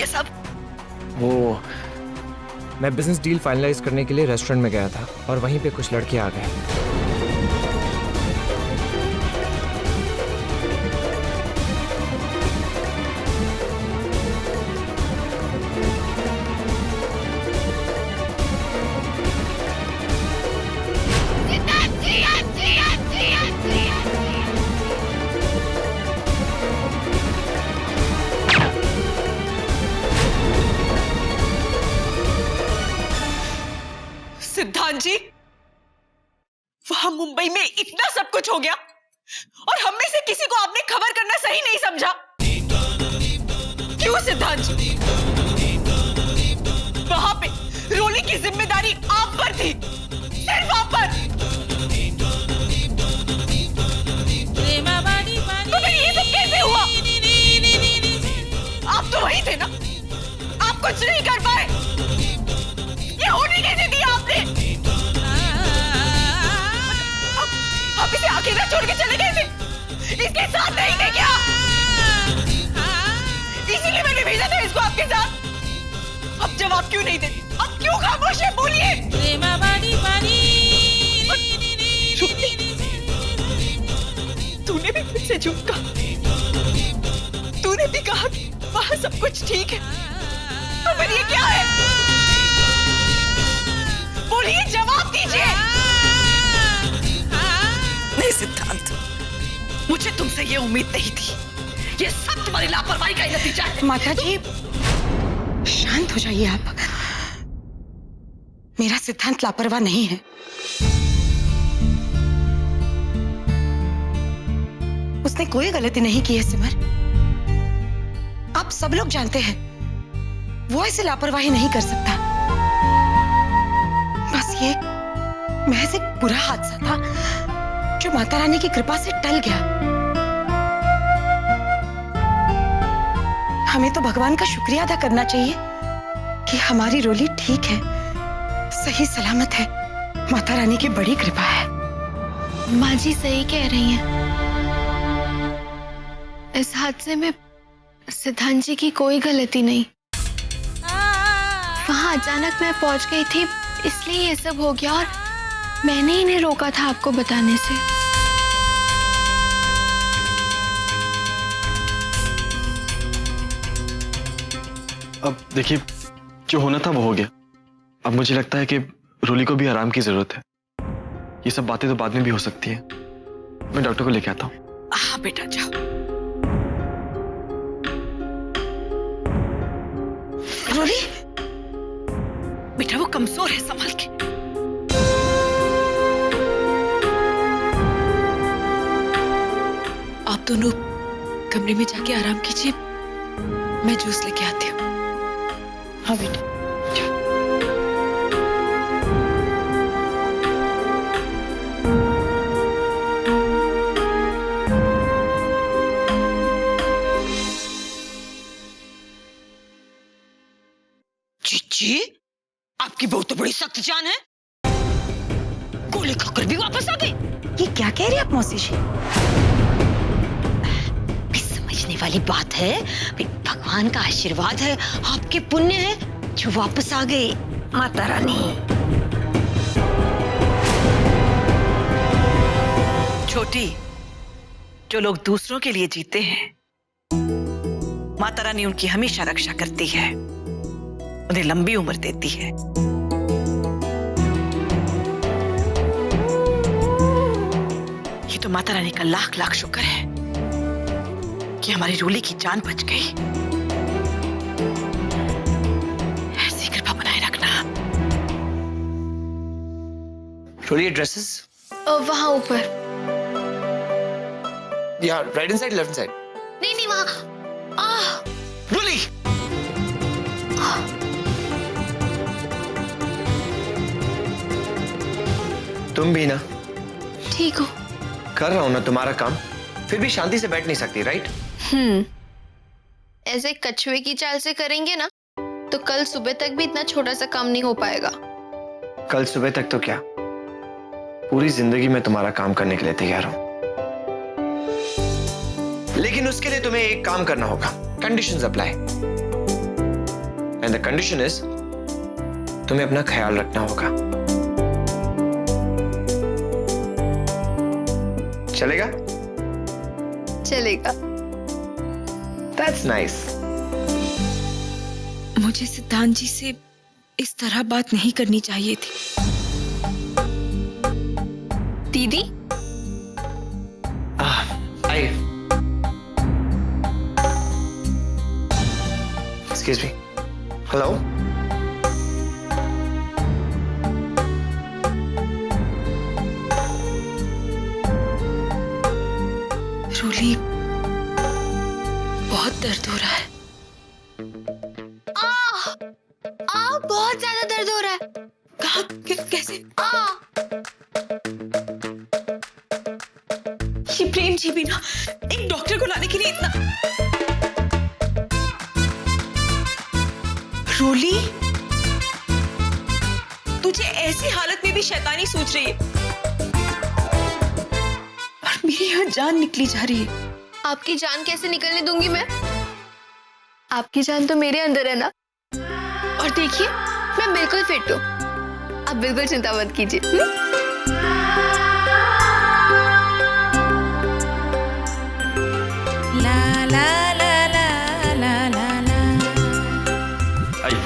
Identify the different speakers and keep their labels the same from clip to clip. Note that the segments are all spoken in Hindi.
Speaker 1: सब?
Speaker 2: वो मैं बिजनेस डील फाइनलाइज करने के लिए रेस्टोरेंट में गया था और वहीं पे कुछ लड़के आ गए।
Speaker 1: सिद्धांत जी, वहां मुंबई में इतना सब कुछ हो गया और हम में से किसी को आपने खबर करना सही नहीं समझा। क्यों सिद्धांत जी? वहां पे रोली की जिम्मेदारी आप पर थी, सिर्फ आप पर। तो फिर ये सब कैसे हुआ? आप तो वही थे ना, आप कुछ नहीं कर पाए। ये होने कैसे दिया आपने? आप इसे अकेला छोड़ के चले गए थे, इसके साथ नहीं थे क्या? इसीलिए मैंने भेजा था इसको आपके साथ। अब जवाब क्यों नहीं देती? अब क्यों खामोश है? बोलिए। तूने भी मुझसे झूठ कहा, तूने भी कहा कि वहां सब कुछ ठीक है, तो फिर ये क्या है? बोलिए, जवाब दीजिए। नहीं सिद्धांत, मुझे तुमसे ये उम्मीद नहीं थी। ये सब तुम्हारी लापरवाही का ही नतीजा है।
Speaker 3: माता जी, शांत हो जाइए आप। मेरा सिद्धांत लापरवाह नहीं है। उसने कोई गलती नहीं की है सिमर। आप सब लोग जानते हैं वो ऐसे लापरवाही नहीं कर सकता। बस ये महज एक बुरा हादसा था जो माता रानी की कृपा से टल गया। हमें तो भगवान का शुक्रिया अदा करना चाहिए कि हमारी रोली ठीक है, सही सलामत है। माता रानी की बड़ी कृपा है।
Speaker 4: माँ जी सही कह रही हैं। इस हादसे में सिद्धांत जी की कोई गलती नहीं। वहां अचानक मैं पहुंच गई थी, इसलिए ये सब हो गया और मैंने इन्हें रोका था आपको बताने से।
Speaker 5: अब देखिए, जो होना था वो हो गया। अब मुझे लगता है कि रोली को भी आराम की जरूरत है। ये सब बातें तो बाद में भी हो सकती है। मैं डॉक्टर को लेके आता हूँ।
Speaker 1: हाँ बेटा, जाओ। रोली, बेटा वो कमजोर है, संभाल के। आप दोनों कमरे में जाके आराम कीजिए, मैं जूस लेके आती हूँ। हाँ बेटा। जी, आपकी बहू तो बड़ी सख्त जान है। गोली खाकर भी वापस आ गई।
Speaker 3: ये क्या कह रही है आप मौसी जी?
Speaker 1: समझने वाली बात है, भगवान का आशीर्वाद है, आपके पुण्य है जो वापस आ गई। माता रानी, छोटी, जो लोग दूसरों के लिए जीते हैं, माता रानी उनकी हमेशा रक्षा करती है, उन्हें लंबी उम्र देती है। ये तो माता रानी का लाख लाख शुक्र है कि हमारी रोली की जान बच गई। ऐसी कृपा बनाए रखना।
Speaker 2: रोली, ड्रेसेस
Speaker 4: वहां ऊपर।
Speaker 2: या right hand side, left side?
Speaker 4: नहीं नहीं, वहां।
Speaker 2: रोली, तुम भी ना?
Speaker 4: ठीक हो?
Speaker 2: कर रहा हूं ना तुम्हारा काम, फिर भी शांति से बैठ नहीं सकती, राइट?
Speaker 4: ऐसे कछुए की चाल से करेंगे ना तो कल सुबह तक भी इतना छोटा सा काम नहीं हो पाएगा।
Speaker 2: कल सुबह तक तो क्या, पूरी जिंदगी में तुम्हारा काम करने के लिए तैयार हूं। लेकिन उसके लिए तुम्हें एक काम करना होगा, conditions apply. And the condition is तुम्हें अपना ख्याल रखना होगा। चलेगा?
Speaker 4: चलेगा।
Speaker 2: That's nice.
Speaker 3: मुझे सिद्धांत जी से इस तरह बात नहीं करनी चाहिए थी।
Speaker 4: दीदी,
Speaker 2: आइए। Excuse me. Hello?
Speaker 3: रोली, बहुत दर्द हो रहा है।
Speaker 4: बहुत ज्यादा दर्द हो रहा है।
Speaker 3: कहाँ? कैसे? ये प्रेम जी भी ना एक डॉक्टर को लाने के लिए इतना। रोली, तुझे ऐसी हालत में भी शैतानी सोच रही है और मेरी यहाँ जान निकली जा रही है।
Speaker 4: आपकी जान कैसे निकलने दूंगी मैं? आपकी जान तो मेरे अंदर है ना। और देखिए, मैं बिल्कुल फिट हूँ। आप बिल्कुल चिंता मत कीजिए।
Speaker 5: आइए।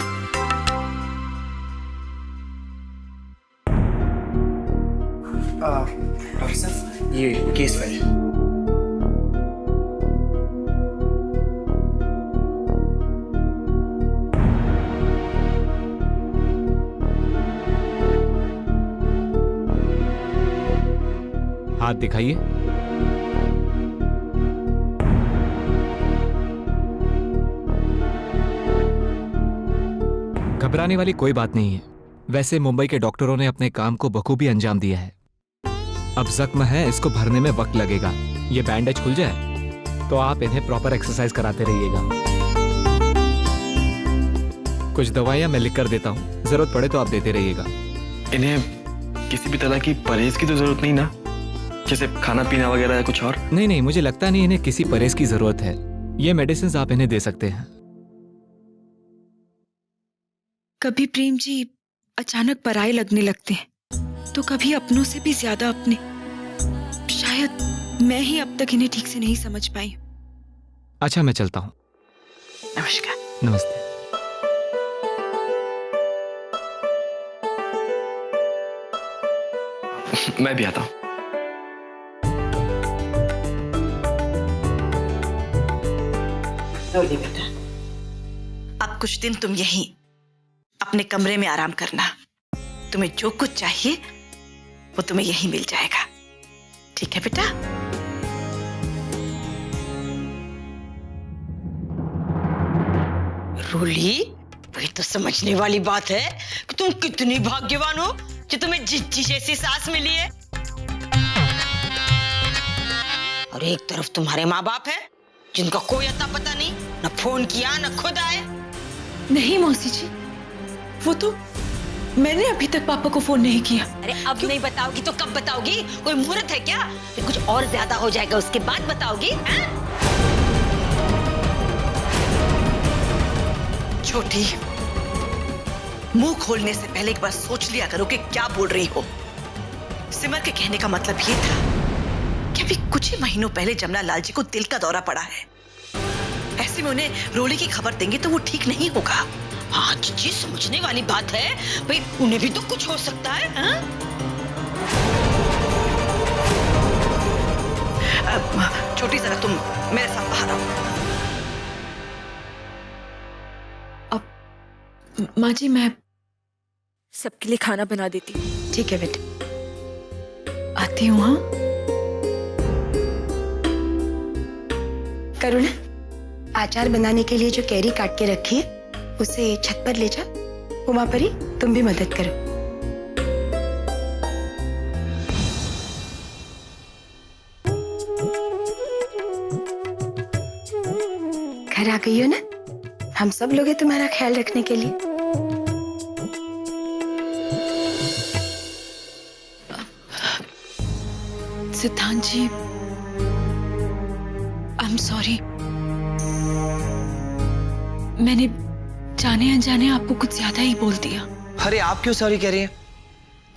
Speaker 2: डॉक्टर साहब, ये केस फाइल।
Speaker 6: हाथ दिखाइए। घबराने वाली कोई बात नहीं है। वैसे मुंबई के डॉक्टरों ने अपने काम को बखूबी अंजाम दिया है। अब जख्म है, इसको भरने में वक्त लगेगा। ये बैंडेज खुल जाए तो आप इन्हें प्रॉपर एक्सरसाइज कराते रहिएगा। कुछ दवाइयां मैं लिख कर देता हूँ, जरूरत पड़े तो आप देते रहिएगा।
Speaker 5: इन्हें किसी भी तरह की परहेज की तो जरूरत नहीं ना, जैसे खाना पीना वगैरह या कुछ और?
Speaker 6: नहीं नहीं, मुझे लगता नहीं इन्हें किसी परहेज की जरूरत है। ये मेडिसिन आप इन्हें दे सकते हैं।
Speaker 3: कभी प्रेम जी अचानक पराये लगने लगते हैं तो कभी अपनों से भी ज्यादा अपने। शायद मैं ही अब तक इन्हें ठीक से नहीं समझ पाई।
Speaker 6: अच्छा, मैं चलता हूँ।
Speaker 1: नमस्कार।
Speaker 6: नमस्ते।
Speaker 5: मैं भी आता हूँ।
Speaker 1: रोली बेटा, अब कुछ दिन तुम यहीं अपने कमरे में आराम करना। तुम्हें जो कुछ चाहिए वो तुम्हें यहीं मिल जाएगा। ठीक है बेटा?
Speaker 7: रोली, वही तो समझने वाली बात है कि तुम कितनी भाग्यवान हो कि तुम्हें जिज्जी जैसी सास मिली है। और एक तरफ तुम्हारे माँ बाप है जिनका कोई अता पता नहीं, न फोन किया न खुद आए।
Speaker 3: नहीं मौसी जी, वो तो मैंने अभी तक पापा को फोन नहीं किया।
Speaker 7: अरे अब नहीं बताओगी तो कब बताओगी? कोई मुहूर्त है क्या? फिर कुछ और ज्यादा हो जाएगा उसके बाद बताओगी?
Speaker 1: छोटी, मुंह खोलने से पहले एक बार सोच लिया करो कि क्या बोल रही हो। सिमर के कहने का मतलब ये था कि अभी कुछ ही महीनों पहले जमुना लाल जी को दिल का दौरा पड़ा है। ऐसे में उन्हें रोली की खबर देंगे तो वो ठीक नहीं होगा।
Speaker 7: हाँ जी, समझने वाली बात है भाई, उन्हें भी तो कुछ हो सकता है।
Speaker 1: छोटी, जरा तुम मेरे साथ बाहर आओ।
Speaker 3: अब माँ जी, मैं सबके लिए खाना बना देती हूँ।
Speaker 1: ठीक है बेटे,
Speaker 3: आती हूँ। हाँ
Speaker 8: करुणा, अचार बनाने के लिए जो कैरी काट के रखी है उसे छत पर ले जा। उमा परी, तुम भी मदद करो। घर आ गई हो ना? हम सब लोग हैं तुम्हारा ख्याल रखने के लिए।
Speaker 3: सिद्धांत जी, आई एम सॉरी। मैंने जाने अनजाने आपको कुछ ज्यादा ही बोल दिया।
Speaker 2: अरे आप क्यों सॉरी कह रही हैं?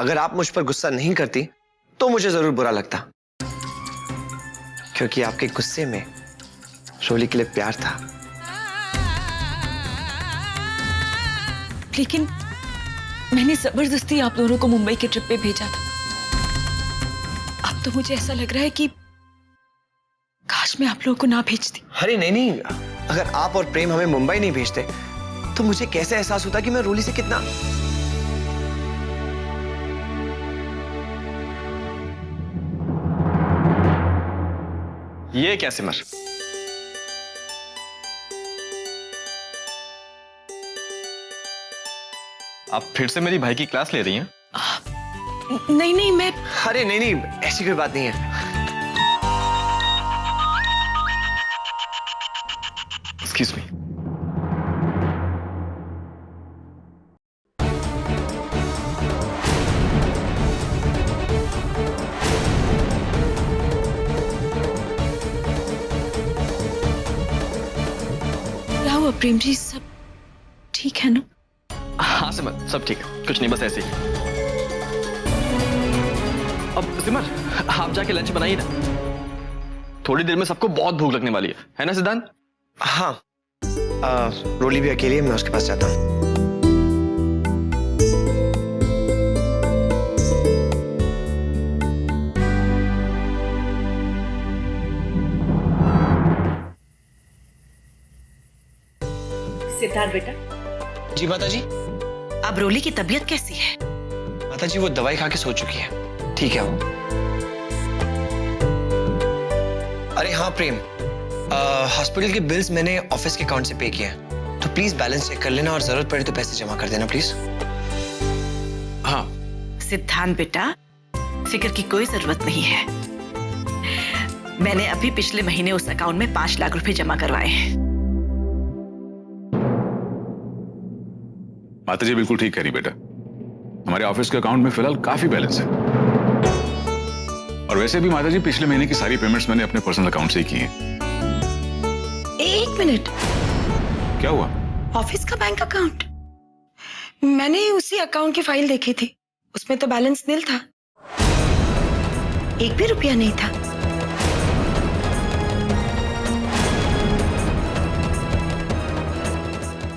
Speaker 2: अगर आप मुझ पर गुस्सा नहीं करती तो मुझे जरूर बुरा लगता, क्योंकि आपके गुस्से में रोली के लिए प्यार था।
Speaker 3: लेकिन मैंने जबरदस्ती आप दोनों को मुंबई के ट्रिप पे भेजा था। अब तो मुझे ऐसा लग रहा है कि काश मैं आप लोगों को ना भेजती।
Speaker 2: अरे नहीं नहीं, अगर आप और प्रेम हमें मुंबई नहीं भेजते तो मुझे कैसे एहसास होता कि मैं रोली से कितना।
Speaker 5: ये क्या सिमर? आप फिर से मेरी भाई की क्लास ले रही हैं?
Speaker 3: नहीं नहीं, मैं
Speaker 2: अरे नहीं नहीं, ऐसी कोई बात नहीं है।
Speaker 5: Excuse me.
Speaker 3: क्या हुआ प्रेम जी, सब ठीक है ना?
Speaker 5: हाँ सिमर, सब ठीक है, कुछ नहीं, बस ऐसे ही। अब सिमर, आप जाके लंच बनाइए ना, थोड़ी देर में सबको बहुत भूख लगने वाली है ना सिद्धांत?
Speaker 2: हाँ, रोली भी अकेली है, मैं उसके पास जाता हूँ।
Speaker 1: सिद्धार्थ बेटा,
Speaker 2: जी माता जी।
Speaker 1: अब रोली की तबीयत कैसी है?
Speaker 2: माता जी वो दवाई खा के सो चुकी है, ठीक है वो। अरे हाँ प्रेम, हॉस्पिटल के बिल्स मैंने ऑफिस के अकाउंट से पे किए हैं, तो प्लीज बैलेंस चेक कर लेना और जरूरत पड़े तो पैसे जमा कर देना प्लीज। हाँ
Speaker 1: सिद्धांत बेटा, फिक्र की कोई जरूरत नहीं है। मैंने अभी पिछले महीने उस अकाउंट में 5 लाख रुपए जमा करवाए हैं।
Speaker 9: माता जी बिल्कुल ठीक कह रही बेटा, हमारे ऑफिस के अकाउंट में फिलहाल काफी बैलेंस है। और वैसे भी माता जी पिछले महीने की सारी पेमेंट्स मैंने अपने पर्सनल अकाउंट से ही की हैं।
Speaker 8: एक मिनट,
Speaker 9: क्या हुआ?
Speaker 8: ऑफिस का बैंक अकाउंट? मैंने उसी अकाउंट की फाइल देखी थी, उसमें तो बैलेंस नील था, 1 भी रुपया नहीं था।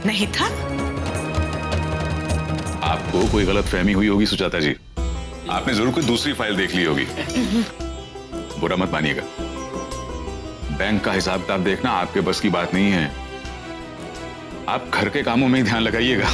Speaker 1: नहीं था?
Speaker 9: आपको कोई गलत फहमी हुई होगी सुजाता जी, आपने जरूर कोई दूसरी फाइल देख ली होगी। बुरा मत मानिएगा, बैंक का हिसाब किताब देखना आपके बस की बात नहीं है। आप घर के कामों में ही ध्यान लगाइएगा।